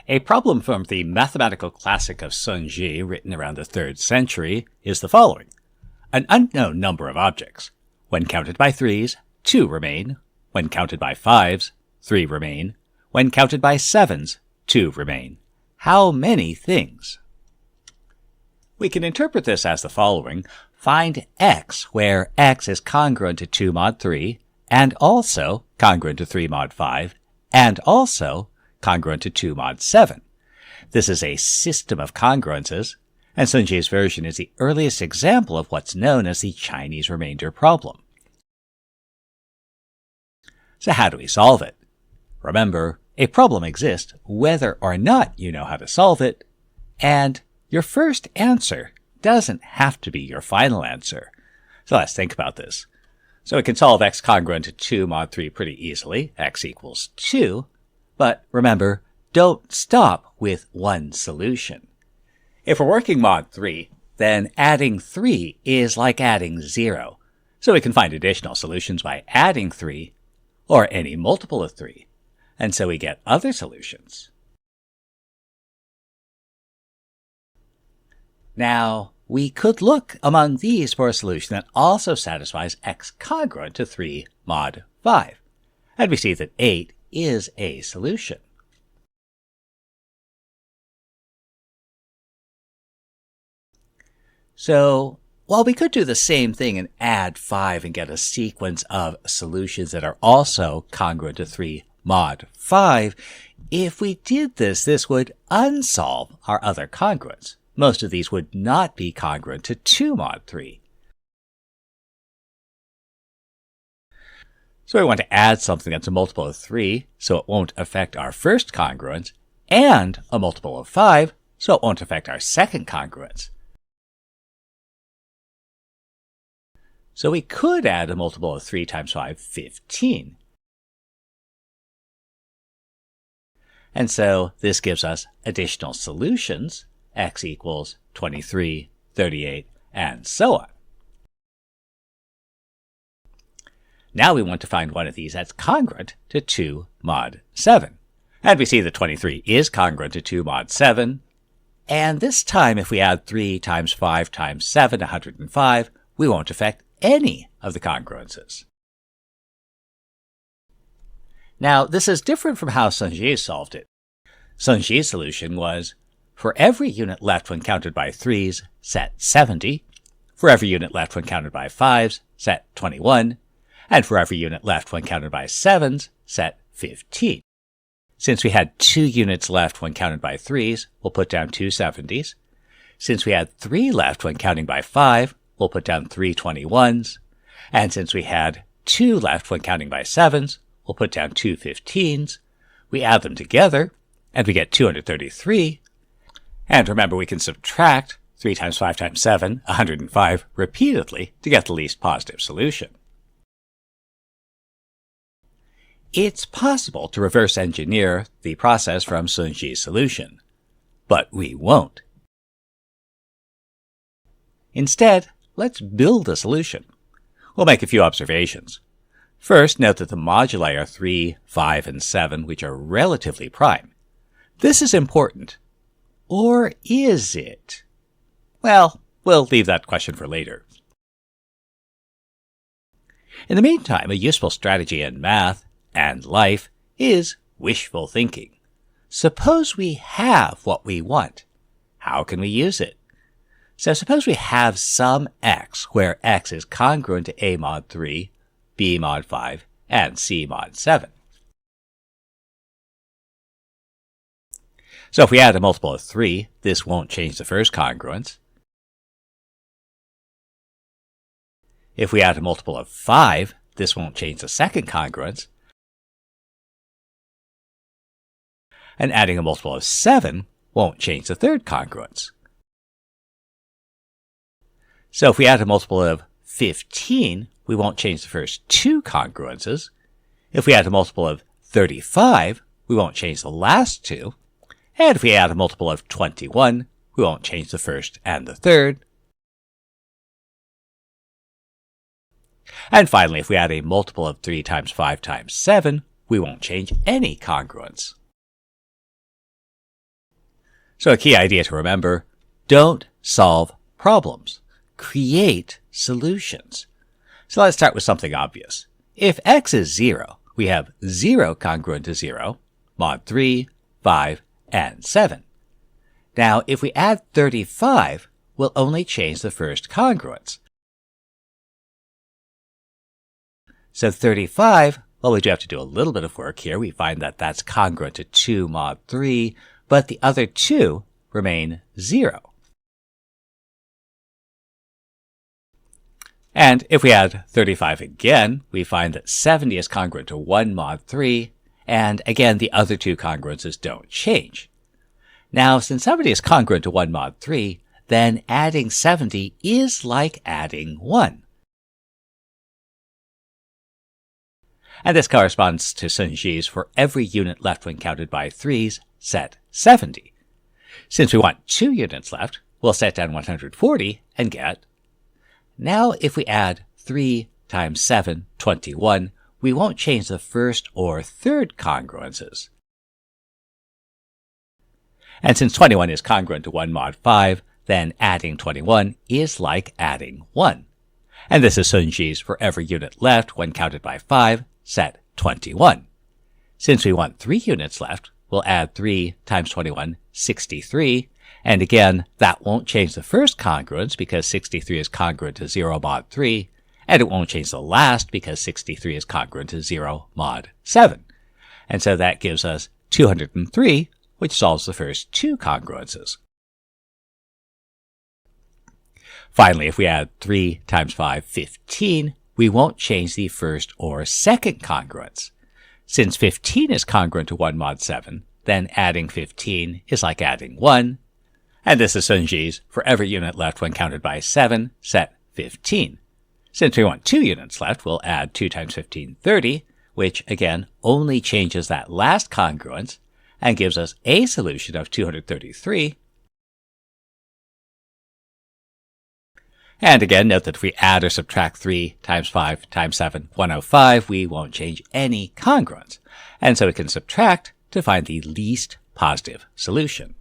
A problem from the mathematical classic of Sun Ji, written around the 3rd century, is the following. An unknown number of objects. When counted by 3s, 2 remain. When counted by 5s, 3 remain. When counted by 7s, 2 remain. How many things? We can interpret this as the following. Find x where x is congruent to 2 mod 3, and also congruent to 3 mod 5, and also congruent to 2 mod 7. This is a system of congruences, and Sun Ji's version is the earliest example of what's known as the Chinese remainder problem. So how do we solve it? Remember, a problem exists whether or not you know how to solve it, and your first answer doesn't have to be your final answer. So let's think about this. So we can solve x congruent to 2 mod 3 pretty easily. X equals 2. But remember, don't stop with one solution. If we're working mod 3, then adding 3 is like adding 0. So we can find additional solutions by adding 3, or any multiple of 3. And so we get other solutions. Now, we could look among these for a solution that also satisfies x congruent to 3 mod 5. And we see that 8 is a solution. So, while we could do the same thing and add 5 and get a sequence of solutions that are also congruent to 3 mod 5, if we did this, this would unsolve our other congruents. Most of these would not be congruent to 2 mod 3. So we want to add something that's a multiple of 3, so it won't affect our first congruence, and a multiple of 5, so it won't affect our second congruence. So we could add a multiple of 3 times 5, 15. And so this gives us additional solutions, x equals 23, 38, and so on. Now we want to find one of these that's congruent to 2 mod 7. And we see that 23 is congruent to 2 mod 7. And this time, if we add 3 times 5 times 7, 105, we won't affect any of the congruences. Now, this is different from how Sun Ji solved it. Sun Ji's solution was, for every unit left when counted by 3s, set 70. For every unit left when counted by 5s, set 21. And for every unit left when counted by 7s, set 15. Since we had 2 units left when counted by 3s, we'll put down 2 70s. Since we had 3 left when counting by 5, we'll put down 3 21s. And since we had 2 left when counting by 7s, we'll put down 2 15s. We add them together, and we get 233. And remember, we can subtract 3 times 5 times 7, 105, repeatedly to get the least positive solution. It's possible to reverse engineer the process from Sun Ji's solution, but we won't. Instead, let's build a solution. We'll make a few observations. First, note that the moduli are 3, 5, and 7, which are relatively prime. This is important. Or is it? Well, we'll leave that question for later. In the meantime, a useful strategy in math and life is wishful thinking. Suppose we have what we want. How can we use it? So suppose we have some x where x is congruent to a mod 3, b mod 5, and c mod 7. So if we add a multiple of 3, this won't change the first congruence. If we add a multiple of 5, this won't change the second congruence. And adding a multiple of 7 won't change the third congruence. So if we add a multiple of 15, we won't change the first 2 congruences. If we add a multiple of 35, we won't change the last 2. And if we add a multiple of 21, we won't change the first and the third. And finally, if we add a multiple of 3 times 5 times 7, we won't change any congruence. So a key idea to remember, don't solve problems. Create solutions. So let's start with something obvious. If x is 0, we have 0 congruent to 0, mod 3, 5, and 7. Now, if we add 35, we'll only change the first congruence. So 35, well, we do have to do a little bit of work here. We find that that's congruent to 2 mod 3, but the other 2 remain 0. And if we add 35 again, we find that 70 is congruent to 1 mod 3, and again, the other 2 congruences don't change. Now, since 70 is congruent to 1 mod 3, then adding 70 is like adding 1. And this corresponds to Sunji's for every unit left when counted by 3s, set 70. Since we want 2 units left, we'll set down 140 and get. Now, if we add 3 times 7, 21, we won't change the first or third congruences. And since 21 is congruent to 1 mod 5, then adding 21 is like adding 1. And this is Sunji's for every unit left when counted by 5, set 21. Since we want 3 units left, we'll add 3 times 21, 63. And again, that won't change the first congruence because 63 is congruent to 0 mod 3, and it won't change the last because 63 is congruent to 0 mod 7. And so that gives us 203, which solves the first 2 congruences. Finally, if we add 3 times 5, 15, we won't change the first or second congruence. Since 15 is congruent to 1 mod 7, then adding 15 is like adding 1. And this is Sunji's for every unit left when counted by 7, set 15. Since we want 2 units left, we'll add 2 times 15, 30, which again only changes that last congruence and gives us a solution of 233. And again, note that if we add or subtract 3 times 5 times 7, 105, we won't change any congruence. And so we can subtract to find the least positive solution.